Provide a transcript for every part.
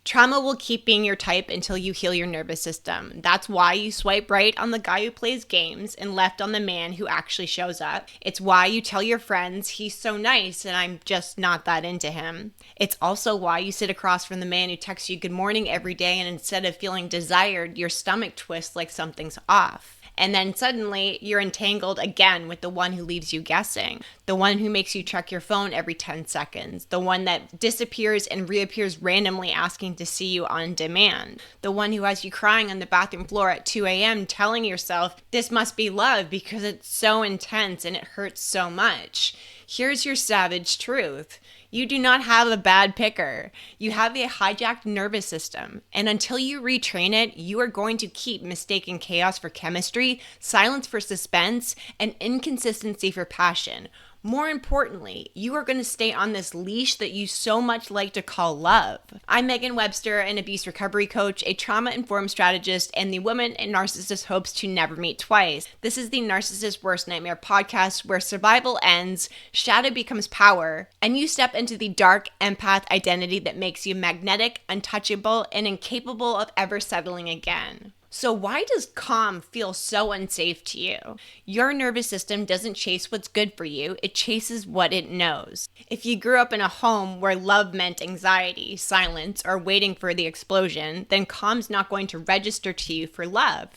Trauma will keep being your type until you heal your nervous system. That's why you swipe right on the guy who plays games and left on the man who actually shows up. It's why you tell your friends he's so nice and I'm just not that into him. It's also why you sit across from the man who texts you good morning every day and instead of feeling desired, your stomach twists like something's off. And then suddenly you're entangled again with the one who leaves you guessing, the one who makes you check your phone every 10 seconds, the one that disappears and reappears randomly asking to see you on demand, the one who has you crying on the bathroom floor at 2 a.m. telling yourself this must be love because it's so intense and it hurts so much. Here's your savage truth. You do not have a bad picker. You have a hijacked nervous system. And until you retrain it, you are going to keep mistaking chaos for chemistry, silence for suspense, and inconsistency for passion. More importantly, you are going to stay on this leash that you so much like to call love. I'm Megan Webster, an abuse recovery coach, a trauma-informed strategist, and the woman a narcissist hopes to never meet twice. This is the Narcissist Worst Nightmare podcast where survival ends, shadow becomes power, and you step into the dark empath identity that makes you magnetic, untouchable, and incapable of ever settling again. So why does calm feel so unsafe to you? Your nervous system doesn't chase what's good for you, it chases what it knows. If you grew up in a home where love meant anxiety, silence, or waiting for the explosion, then calm's not going to register to you for love.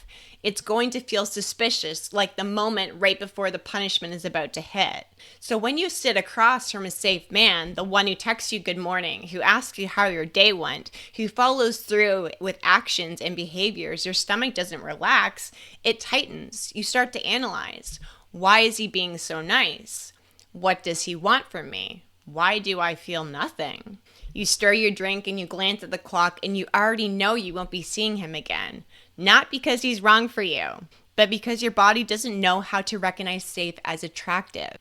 It's going to feel suspicious, like the moment right before the punishment is about to hit. So when you sit across from a safe man, the one who texts you good morning, who asks you how your day went, who follows through with actions and behaviors, your stomach doesn't relax, it tightens. You start to analyze. Why is he being so nice? What does he want from me? Why do I feel nothing? You stir your drink and you glance at the clock and you already know you won't be seeing him again. Not because he's wrong for you, but because your body doesn't know how to recognize safe as attractive.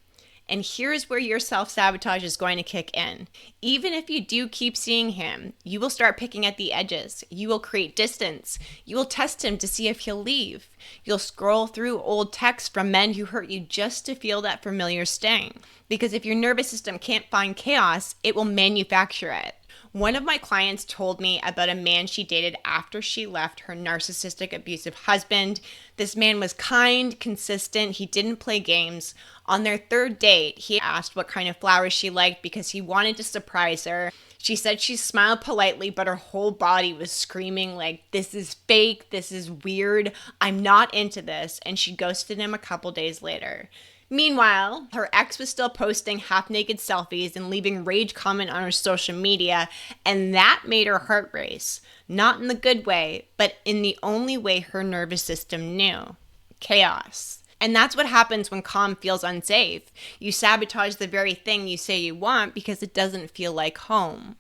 And here's where your self-sabotage is going to kick in. Even if you do keep seeing him, you will start picking at the edges. You will create distance. You will test him to see if he'll leave. You'll scroll through old texts from men who hurt you just to feel that familiar sting. Because if your nervous system can't find chaos, it will manufacture it. One of my clients told me about a man she dated after she left her narcissistic, abusive husband. This man was kind, consistent, he didn't play games. On their third date, he asked what kind of flowers she liked because he wanted to surprise her. She said she smiled politely, but her whole body was screaming like, this is fake, this is weird, I'm not into this, and she ghosted him a couple days later. Meanwhile, her ex was still posting half-naked selfies and leaving rage comment on her social media, and that made her heart race. Not in the good way, but in the only way her nervous system knew. Chaos. And that's what happens when calm feels unsafe. You sabotage the very thing you say you want because it doesn't feel like home.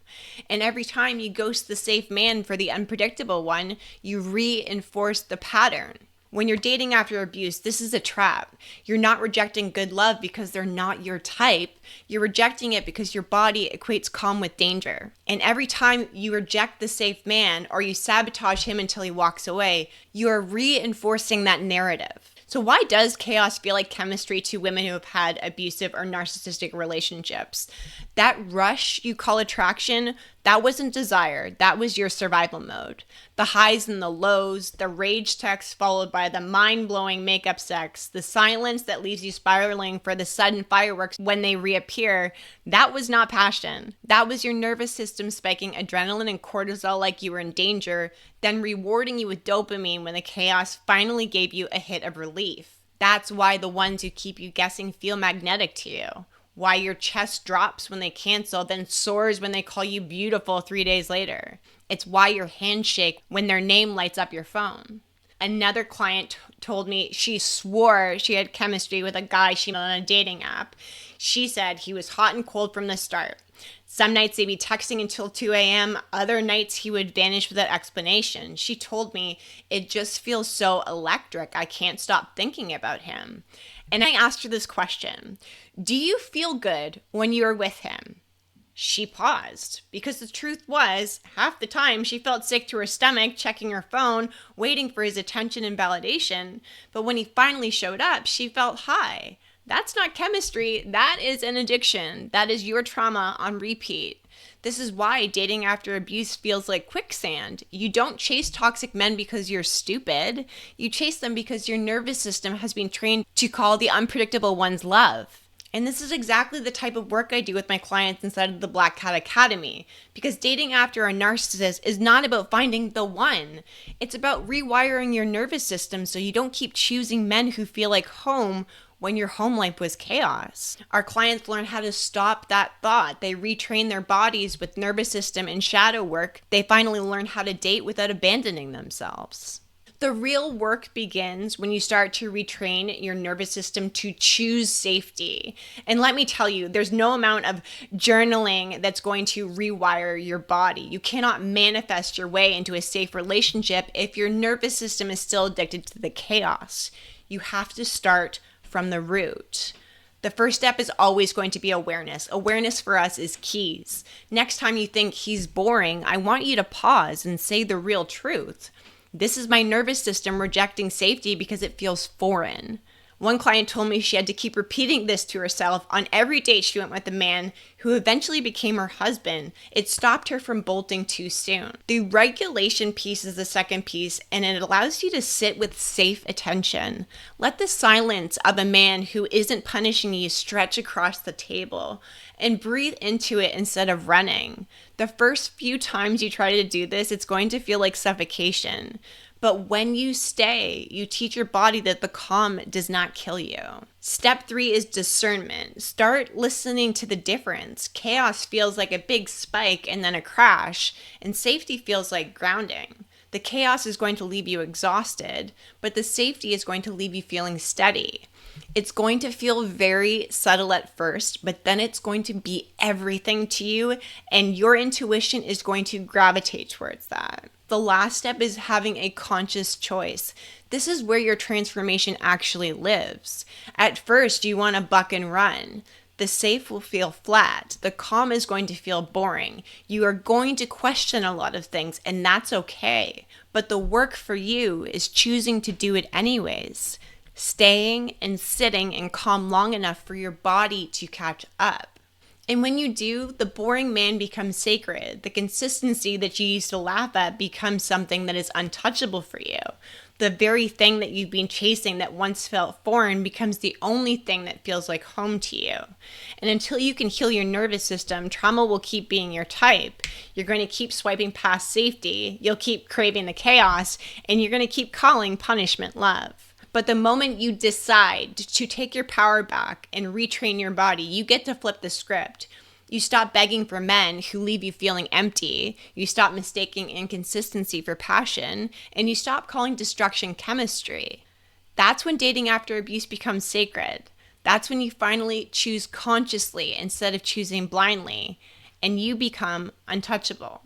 And every time you ghost the safe man for the unpredictable one, you reinforce the pattern. When you're dating after abuse, this is a trap. You're not rejecting good love because they're not your type. You're rejecting it because your body equates calm with danger. And every time you reject the safe man or you sabotage him until he walks away, you are reinforcing that narrative. So why does chaos feel like chemistry to women who have had abusive or narcissistic relationships? That rush you call attraction, that wasn't desire, that was your survival mode. The highs and the lows, the rage text followed by the mind-blowing makeup sex, the silence that leaves you spiraling for the sudden fireworks when they reappear, that was not passion. That was your nervous system spiking adrenaline and cortisol like you were in danger, then rewarding you with dopamine when the chaos finally gave you a hit of relief. That's why the ones who keep you guessing feel magnetic to you. Why your chest drops when they cancel, then soars when they call you beautiful 3 days later. It's why your hands shake when their name lights up your phone. Another client told me she swore she had chemistry with a guy she met on a dating app. She said he was hot and cold from the start. Some nights they'd be texting until 2 a.m. Other nights he would vanish without explanation. She told me, it just feels so electric. I can't stop thinking about him. And I asked her this question. Do you feel good when you're with him? She paused because the truth was, half the time she felt sick to her stomach, checking her phone, waiting for his attention and validation. But when he finally showed up, she felt high. That's not chemistry. That is an addiction. That is your trauma on repeat. This is why dating after abuse feels like quicksand. You don't chase toxic men because you're stupid. You chase them because your nervous system has been trained to call the unpredictable ones love. And this is exactly the type of work I do with my clients inside of the Black Cat Academy. Because dating after a narcissist is not about finding the one. It's about rewiring your nervous system so you don't keep choosing men who feel like home when your home life was chaos. Our clients learn how to stop that thought. They retrain their bodies with nervous system and shadow work. They finally learn how to date without abandoning themselves. The real work begins when you start to retrain your nervous system to choose safety. And let me tell you, there's no amount of journaling that's going to rewire your body. You cannot manifest your way into a safe relationship if your nervous system is still addicted to the chaos. You have to start from the root. The first step is always going to be awareness. Awareness for us is keys. Next time you think he's boring, I want you to pause and say the real truth. This is my nervous system rejecting safety because it feels foreign. One client told me she had to keep repeating this to herself on every date she went with a man who eventually became her husband. It stopped her from bolting too soon. The regulation piece is the second piece, and it allows you to sit with safe attention. Let the silence of a man who isn't punishing you stretch across the table, and breathe into it instead of running. The first few times you try to do this, it's going to feel like suffocation. But when you stay, you teach your body that the calm does not kill you. Step 3 is discernment. Start listening to the difference. Chaos feels like a big spike and then a crash, and safety feels like grounding. The chaos is going to leave you exhausted, but the safety is going to leave you feeling steady. It's going to feel very subtle at first, but then it's going to be everything to you, and your intuition is going to gravitate towards that. The last step is having a conscious choice. This is where your transformation actually lives. At first, you want to buck and run. The safe will feel flat. The calm is going to feel boring. You are going to question a lot of things, and that's okay. But the work for you is choosing to do it anyways. Staying and sitting and calm long enough for your body to catch up. And when you do, the boring man becomes sacred. The consistency that you used to laugh at becomes something that is untouchable for you. The very thing that you've been chasing that once felt foreign becomes the only thing that feels like home to you. And until you can heal your nervous system, trauma will keep being your type. You're going to keep swiping past safety. You'll keep craving the chaos, and you're going to keep calling punishment love. But the moment you decide to take your power back and retrain your body, you get to flip the script. You stop begging for men who leave you feeling empty. You stop mistaking inconsistency for passion, and you stop calling destruction chemistry. That's when dating after abuse becomes sacred. That's when you finally choose consciously instead of choosing blindly, and you become untouchable.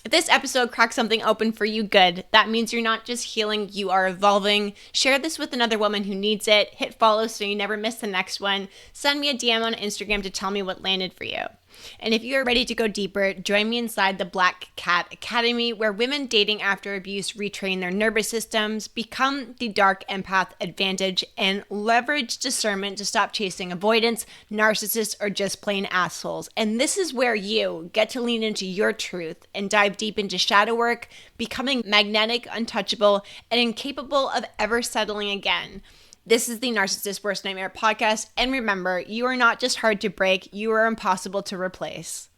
If this episode cracks something open for you, good. That means you're not just healing, you are evolving. Share this with another woman who needs it. Hit follow so you never miss the next one. Send me a DM on Instagram to tell me what landed for you. And if you're ready to go deeper, join me inside the Black Cat Academy, where women dating after abuse retrain their nervous systems, become the dark empath advantage, and leverage discernment to stop chasing avoidance, narcissists, or just plain assholes. And this is where you get to lean into your truth and dive deep into shadow work, becoming magnetic, untouchable, and incapable of ever settling again. This is the Narcissist Worst Nightmare podcast, and remember, you are not just hard to break, you are impossible to replace.